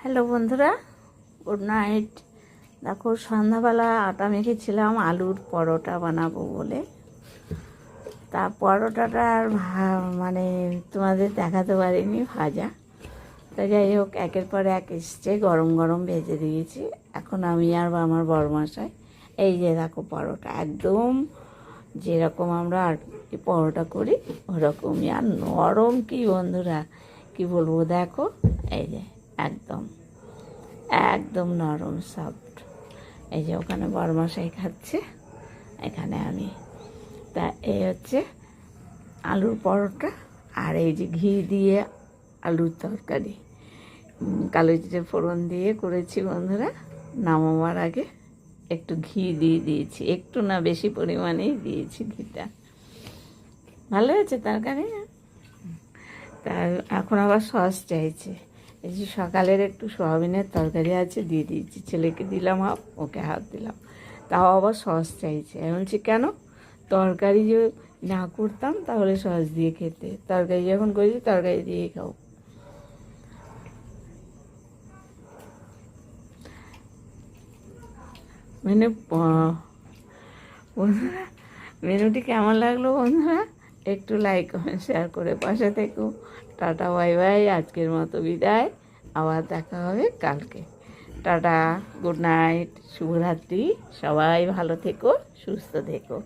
Hello বন্ধুরা, good night. দেখো, সন্ধ্যাবেলা আটা মেখেছিলাম আলুর পরোটা বানাবো বলে। তা পরোটাটা আর মানে তোমাদের দেখাতে পারিনি ভাজা। তা যাই হোক, একের পর এক এসছে, গরম গরম ভেজে দিয়েছি। এখন আমি আর আমার বড়মশাই এই যে দেখো পরোটা একদম যেরকম আমরা আর কি পরোটা করি ওরকমই, আর নরম কি বন্ধুরা, কি বলবো, দেখো এই যে একদম একদম নরম সফট। এই যে ওখানে বড়মশাই খাচ্ছে, এখানে আমি। তা এই হচ্ছে আলুর পরোটা, আর এই যে ঘি দিয়ে আলুর তরকারি, কালো জিরে ফোড়ন দিয়ে করেছি বন্ধুরা। নামাবার আগে একটু ঘি দিয়ে দিয়েছি, একটু না বেশি পরিমাণেই দিয়েছি ঘিটা। ভালো হয়েছে তরকারি। তা এখন আবার সস চাইছে। এই যে সকালের একটু সয়াবিনের তরকারি আছে, দিয়ে দিয়েছি, ছেলেকে দিলাম হাফ, ওকে হাফ দিলাম। তাও আবার সস চাইছে। আমি বলছি কেন, তরকারি যে না করতাম তাহলে সস দিয়ে খেতে, তরকারি যখন করেছি তরকারি দিয়ে খাও। মানে বন্ধুরা, মেনুটি কেমন লাগলো বন্ধুরা, একটু লাইক কমেন্ট শেয়ার করে পাশে থেকো। টাটা বাই বাই, আজকের মতো বিদায়, আবার দেখা হবে কালকে। টাটা, গুড নাইট, শুভরাত্রি, সবাই ভালো থেকো, সুস্থ থেকো।